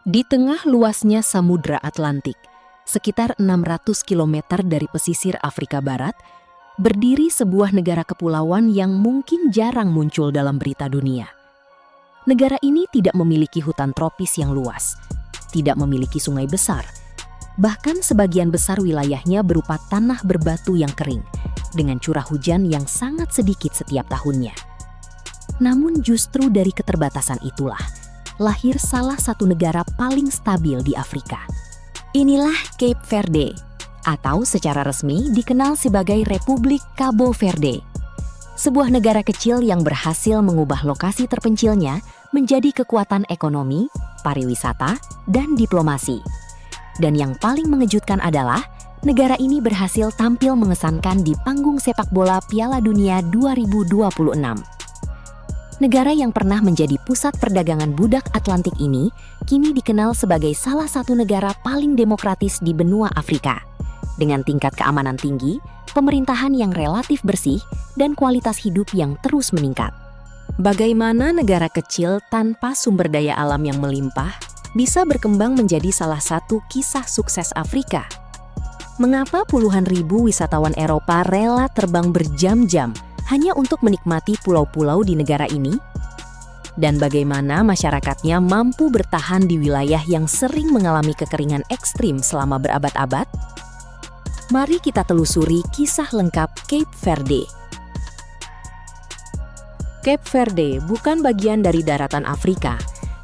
Di tengah luasnya Samudra Atlantik, sekitar 600 km dari pesisir Afrika Barat, berdiri sebuah negara kepulauan yang mungkin jarang muncul dalam berita dunia. Negara ini tidak memiliki hutan tropis yang luas, tidak memiliki sungai besar, bahkan sebagian besar wilayahnya berupa tanah berbatu yang kering, dengan curah hujan yang sangat sedikit setiap tahunnya. Namun justru dari keterbatasan itulah, lahir salah satu negara paling stabil di Afrika. Inilah Cape Verde, atau secara resmi dikenal sebagai Republik Cabo Verde. Sebuah negara kecil yang berhasil mengubah lokasi terpencilnya menjadi kekuatan ekonomi, pariwisata, dan diplomasi. Dan yang paling mengejutkan adalah, negara ini berhasil tampil mengesankan di panggung sepak bola Piala Dunia 2026. Negara yang pernah menjadi pusat perdagangan budak Atlantik ini kini dikenal sebagai salah satu negara paling demokratis di benua Afrika. Dengan tingkat keamanan tinggi, pemerintahan yang relatif bersih, dan kualitas hidup yang terus meningkat. Bagaimana negara kecil tanpa sumber daya alam yang melimpah bisa berkembang menjadi salah satu kisah sukses Afrika? Mengapa puluhan ribu wisatawan Eropa rela terbang berjam-jam hanya untuk menikmati pulau-pulau di negara ini? Dan bagaimana masyarakatnya mampu bertahan di wilayah yang sering mengalami kekeringan ekstrim selama berabad-abad? Mari kita telusuri kisah lengkap Cape Verde. Cape Verde bukan bagian dari daratan Afrika.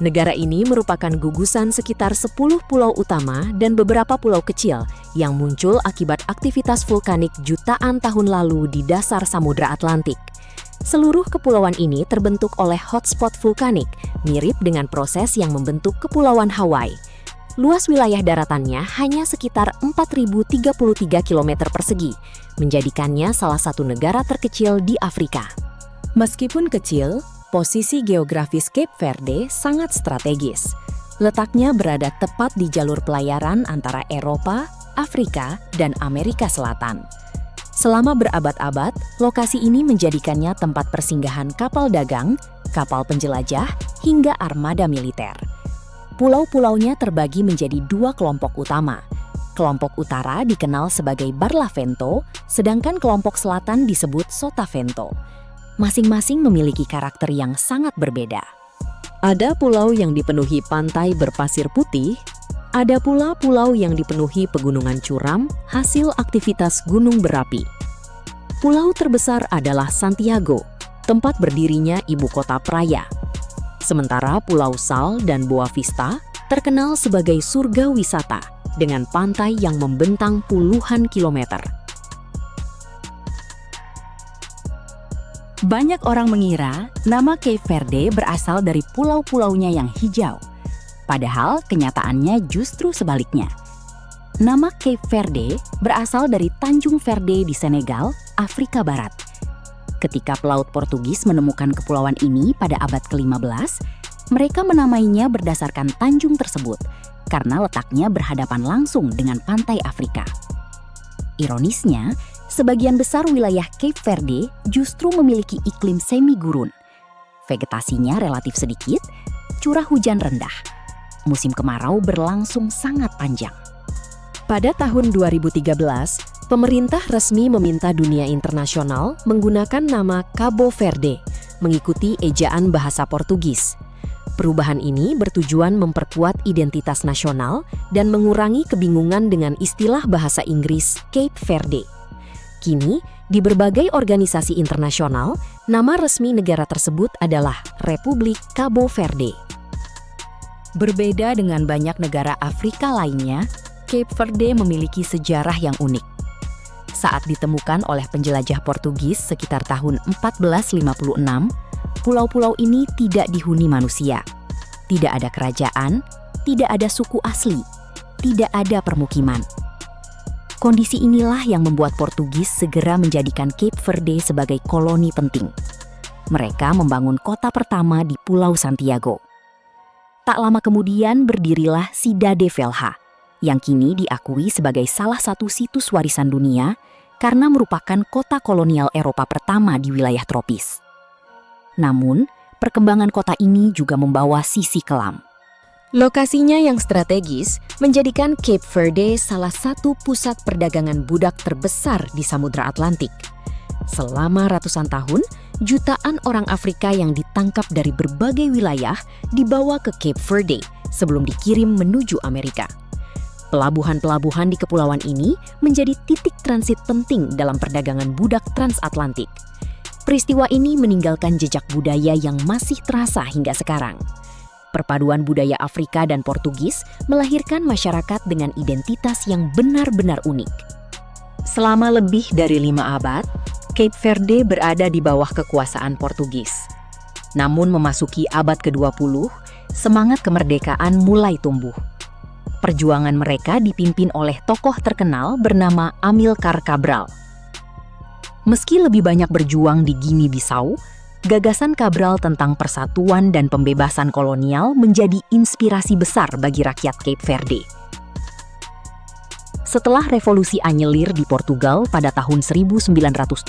Negara ini merupakan gugusan sekitar 10 pulau utama dan beberapa pulau kecil yang muncul akibat aktivitas vulkanik jutaan tahun lalu di dasar Samudra Atlantik. Seluruh kepulauan ini terbentuk oleh hotspot vulkanik, mirip dengan proses yang membentuk Kepulauan Hawaii. Luas wilayah daratannya hanya sekitar 4.033 km persegi, menjadikannya salah satu negara terkecil di Afrika. Meskipun kecil, posisi geografis Cape Verde sangat strategis. Letaknya berada tepat di jalur pelayaran antara Eropa, Afrika, dan Amerika Selatan. Selama berabad-abad, lokasi ini menjadikannya tempat persinggahan kapal dagang, kapal penjelajah, hingga armada militer. Pulau-pulaunya terbagi menjadi dua kelompok utama. Kelompok utara dikenal sebagai Barlavento, sedangkan kelompok selatan disebut Sotavento. Masing-masing memiliki karakter yang sangat berbeda. Ada pulau yang dipenuhi pantai berpasir putih, ada pula pulau yang dipenuhi pegunungan curam hasil aktivitas gunung berapi. Pulau terbesar adalah Santiago, tempat berdirinya ibu kota Praia. Sementara Pulau Sal dan Boa Vista terkenal sebagai surga wisata dengan pantai yang membentang puluhan kilometer. Banyak orang mengira nama Cape Verde berasal dari pulau-pulaunya yang hijau. Padahal kenyataannya justru sebaliknya. Nama Cape Verde berasal dari Tanjung Verde di Senegal, Afrika Barat. Ketika pelaut Portugis menemukan kepulauan ini pada abad ke-15, mereka menamainya berdasarkan tanjung tersebut karena letaknya berhadapan langsung dengan pantai Afrika. Ironisnya, sebagian besar wilayah Cape Verde justru memiliki iklim semi gurun. Vegetasinya relatif sedikit, curah hujan rendah. Musim kemarau berlangsung sangat panjang. Pada tahun 2013, pemerintah resmi meminta dunia internasional menggunakan nama Cabo Verde, mengikuti ejaan bahasa Portugis. Perubahan ini bertujuan memperkuat identitas nasional dan mengurangi kebingungan dengan istilah bahasa Inggris Cape Verde. Kini, di berbagai organisasi internasional, nama resmi negara tersebut adalah Republik Cabo Verde. Berbeda dengan banyak negara Afrika lainnya, Cape Verde memiliki sejarah yang unik. Saat ditemukan oleh penjelajah Portugis sekitar tahun 1456, pulau-pulau ini tidak dihuni manusia. Tidak ada kerajaan, tidak ada suku asli, tidak ada permukiman. Kondisi inilah yang membuat Portugis segera menjadikan Cape Verde sebagai koloni penting. Mereka membangun kota pertama di Pulau Santiago. Tak lama kemudian berdirilah Cidade Velha, yang kini diakui sebagai salah satu situs warisan dunia karena merupakan kota kolonial Eropa pertama di wilayah tropis. Namun, perkembangan kota ini juga membawa sisi kelam. Lokasinya yang strategis menjadikan Cape Verde salah satu pusat perdagangan budak terbesar di Samudra Atlantik. Selama ratusan tahun, jutaan orang Afrika yang ditangkap dari berbagai wilayah dibawa ke Cape Verde sebelum dikirim menuju Amerika. Pelabuhan-pelabuhan di kepulauan ini menjadi titik transit penting dalam perdagangan budak transatlantik. Peristiwa ini meninggalkan jejak budaya yang masih terasa hingga sekarang. Perpaduan budaya Afrika dan Portugis melahirkan masyarakat dengan identitas yang benar-benar unik. Selama lebih dari 5 abad, Cape Verde berada di bawah kekuasaan Portugis. Namun memasuki abad ke-20, semangat kemerdekaan mulai tumbuh. Perjuangan mereka dipimpin oleh tokoh terkenal bernama Amilcar Cabral. Meski lebih banyak berjuang di Guinea-Bissau, gagasan Cabral tentang persatuan dan pembebasan kolonial menjadi inspirasi besar bagi rakyat Cape Verde. Setelah revolusi anyelir di Portugal pada tahun 1974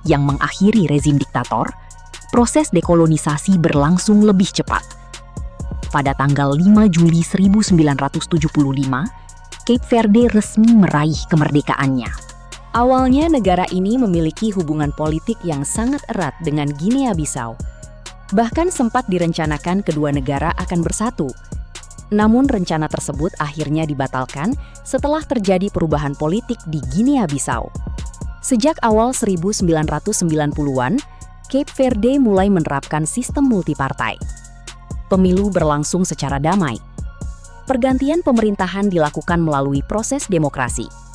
yang mengakhiri rezim diktator, proses dekolonisasi berlangsung lebih cepat. Pada tanggal 5 Juli 1975, Cape Verde resmi meraih kemerdekaannya. Awalnya negara ini memiliki hubungan politik yang sangat erat dengan Guinea-Bissau. Bahkan sempat direncanakan kedua negara akan bersatu. Namun rencana tersebut akhirnya dibatalkan setelah terjadi perubahan politik di Guinea-Bissau. Sejak awal 1990-an, Cape Verde mulai menerapkan sistem multipartai. Pemilu berlangsung secara damai. Pergantian pemerintahan dilakukan melalui proses demokrasi.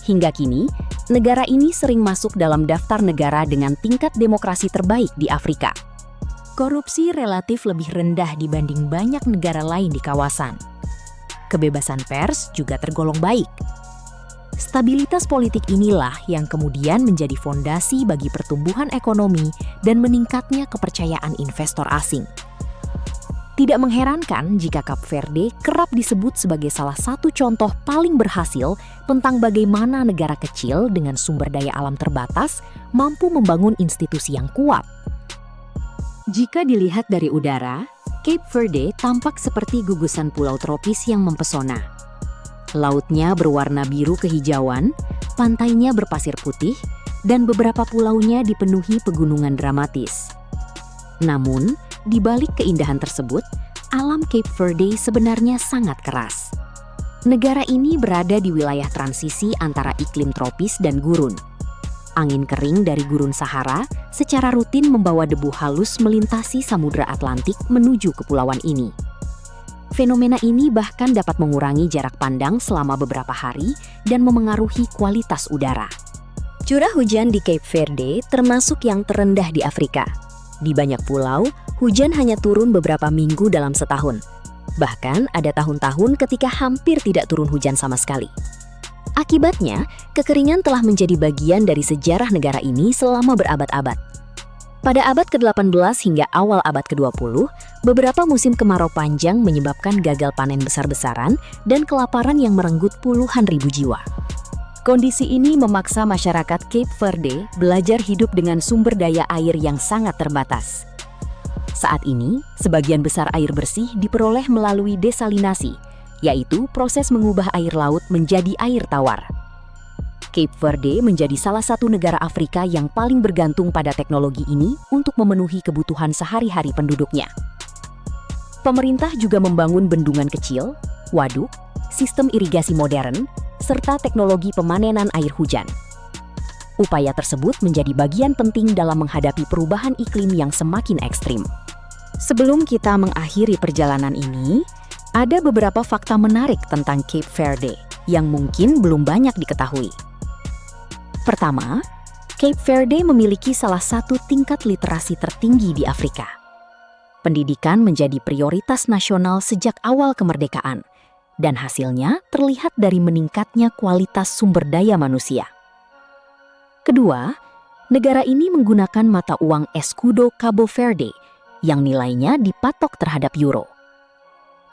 Hingga kini, negara ini sering masuk dalam daftar negara dengan tingkat demokrasi terbaik di Afrika. Korupsi relatif lebih rendah dibanding banyak negara lain di kawasan. Kebebasan pers juga tergolong baik. Stabilitas politik inilah yang kemudian menjadi fondasi bagi pertumbuhan ekonomi dan meningkatnya kepercayaan investor asing. Tidak mengherankan jika Cape Verde kerap disebut sebagai salah satu contoh paling berhasil tentang bagaimana negara kecil dengan sumber daya alam terbatas mampu membangun institusi yang kuat. Jika dilihat dari udara, Cape Verde tampak seperti gugusan pulau tropis yang mempesona. Lautnya berwarna biru kehijauan, pantainya berpasir putih, dan beberapa pulaunya dipenuhi pegunungan dramatis. Namun, di balik keindahan tersebut, alam Cape Verde sebenarnya sangat keras. Negara ini berada di wilayah transisi antara iklim tropis dan gurun. Angin kering dari gurun Sahara secara rutin membawa debu halus melintasi Samudra Atlantik menuju kepulauan ini. Fenomena ini bahkan dapat mengurangi jarak pandang selama beberapa hari dan memengaruhi kualitas udara. Curah hujan di Cape Verde termasuk yang terendah di Afrika. Di banyak pulau, hujan hanya turun beberapa minggu dalam setahun. Bahkan ada tahun-tahun ketika hampir tidak turun hujan sama sekali. Akibatnya, kekeringan telah menjadi bagian dari sejarah negara ini selama berabad-abad. Pada abad ke-18 hingga awal abad ke-20, beberapa musim kemarau panjang menyebabkan gagal panen besar-besaran dan kelaparan yang merenggut puluhan ribu jiwa. Kondisi ini memaksa masyarakat Cape Verde belajar hidup dengan sumber daya air yang sangat terbatas. Saat ini, sebagian besar air bersih diperoleh melalui desalinasi, yaitu proses mengubah air laut menjadi air tawar. Cape Verde menjadi salah satu negara Afrika yang paling bergantung pada teknologi ini untuk memenuhi kebutuhan sehari-hari penduduknya. Pemerintah juga membangun bendungan kecil, waduk, sistem irigasi modern, serta teknologi pemanenan air hujan. Upaya tersebut menjadi bagian penting dalam menghadapi perubahan iklim yang semakin ekstrim. Sebelum kita mengakhiri perjalanan ini, ada beberapa fakta menarik tentang Cape Verde yang mungkin belum banyak diketahui. Pertama, Cape Verde memiliki salah satu tingkat literasi tertinggi di Afrika. Pendidikan menjadi prioritas nasional sejak awal kemerdekaan, dan hasilnya terlihat dari meningkatnya kualitas sumber daya manusia. Kedua, negara ini menggunakan mata uang Escudo Cabo Verde yang nilainya dipatok terhadap euro.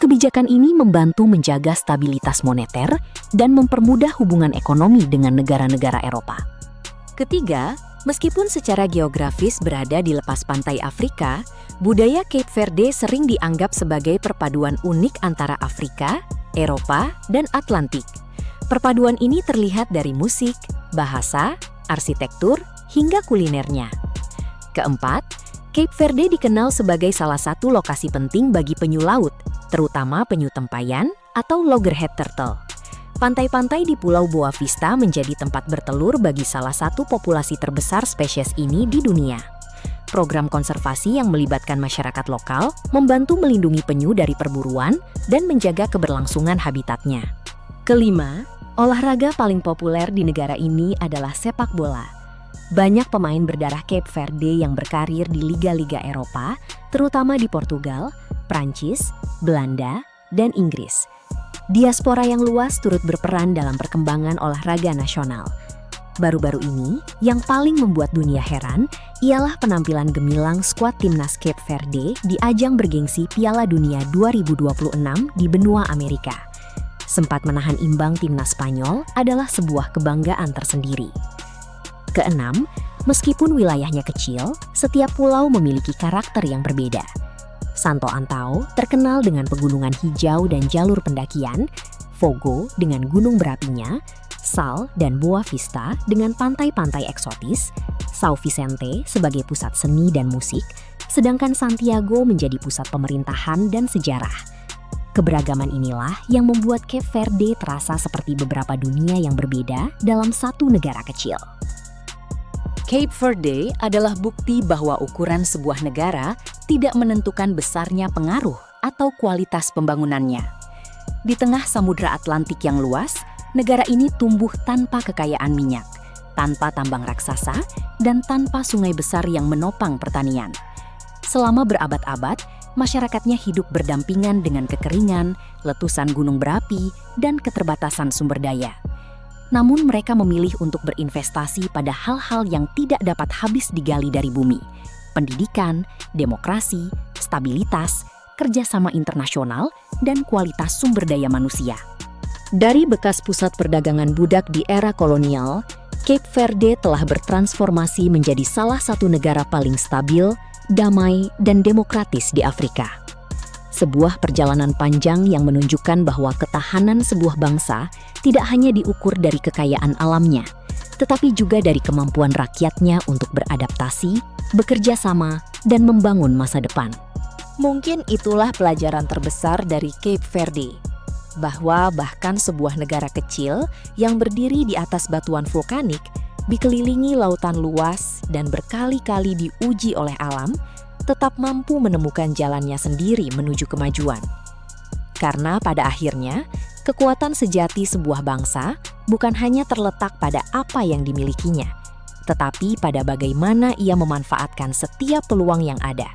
Kebijakan ini membantu menjaga stabilitas moneter dan mempermudah hubungan ekonomi dengan negara-negara Eropa. Ketiga, Meskipun secara geografis berada di lepas pantai Afrika, budaya Cape Verde sering dianggap sebagai perpaduan unik antara Afrika, Eropa, dan Atlantik. Perpaduan ini terlihat dari musik, bahasa, arsitektur, hingga kulinernya. Keempat, Cape Verde dikenal sebagai salah satu lokasi penting bagi penyu laut, terutama penyu tempayan atau loggerhead turtle. Pantai-pantai di Pulau Boa Vista menjadi tempat bertelur bagi salah satu populasi terbesar spesies ini di dunia. Program konservasi yang melibatkan masyarakat lokal membantu melindungi penyu dari perburuan dan menjaga keberlangsungan habitatnya. Kelima, olahraga paling populer di negara ini adalah sepak bola. Banyak pemain berdarah Cape Verde yang berkarir di liga-liga Eropa, terutama di Portugal, Prancis, Belanda, dan Inggris. Diaspora yang luas turut berperan dalam perkembangan olahraga nasional. Baru-baru ini, yang paling membuat dunia heran ialah penampilan gemilang skuad timnas Cape Verde di ajang bergengsi Piala Dunia 2026 di benua Amerika. Sempat menahan imbang timnas Spanyol adalah sebuah kebanggaan tersendiri. Keenam, meskipun wilayahnya kecil, setiap pulau memiliki karakter yang berbeda. Santo Antao terkenal dengan pegunungan hijau dan jalur pendakian, Fogo dengan gunung berapinya, Sal dan Boa Vista dengan pantai-pantai eksotis, São Vicente sebagai pusat seni dan musik, sedangkan Santiago menjadi pusat pemerintahan dan sejarah. Keberagaman inilah yang membuat Cape Verde terasa seperti beberapa dunia yang berbeda dalam satu negara kecil. Cape Verde adalah bukti bahwa ukuran sebuah negara tidak menentukan besarnya pengaruh atau kualitas pembangunannya. Di tengah Samudra Atlantik yang luas, negara ini tumbuh tanpa kekayaan minyak, tanpa tambang raksasa, dan tanpa sungai besar yang menopang pertanian. Selama berabad-abad, masyarakatnya hidup berdampingan dengan kekeringan, letusan gunung berapi, dan keterbatasan sumber daya. Namun mereka memilih untuk berinvestasi pada hal-hal yang tidak dapat habis digali dari bumi. Pendidikan, demokrasi, stabilitas, kerjasama internasional, dan kualitas sumber daya manusia. Dari bekas pusat perdagangan budak di era kolonial, Cape Verde telah bertransformasi menjadi salah satu negara paling stabil, damai, dan demokratis di Afrika. Sebuah perjalanan panjang yang menunjukkan bahwa ketahanan sebuah bangsa tidak hanya diukur dari kekayaan alamnya, tetapi juga dari kemampuan rakyatnya untuk beradaptasi, bekerja sama, dan membangun masa depan. Mungkin itulah pelajaran terbesar dari Cape Verde, bahwa bahkan sebuah negara kecil yang berdiri di atas batuan vulkanik, dikelilingi lautan luas dan berkali-kali diuji oleh alam, tetap mampu menemukan jalannya sendiri menuju kemajuan. Karena pada akhirnya, kekuatan sejati sebuah bangsa bukan hanya terletak pada apa yang dimilikinya, tetapi pada bagaimana ia memanfaatkan setiap peluang yang ada.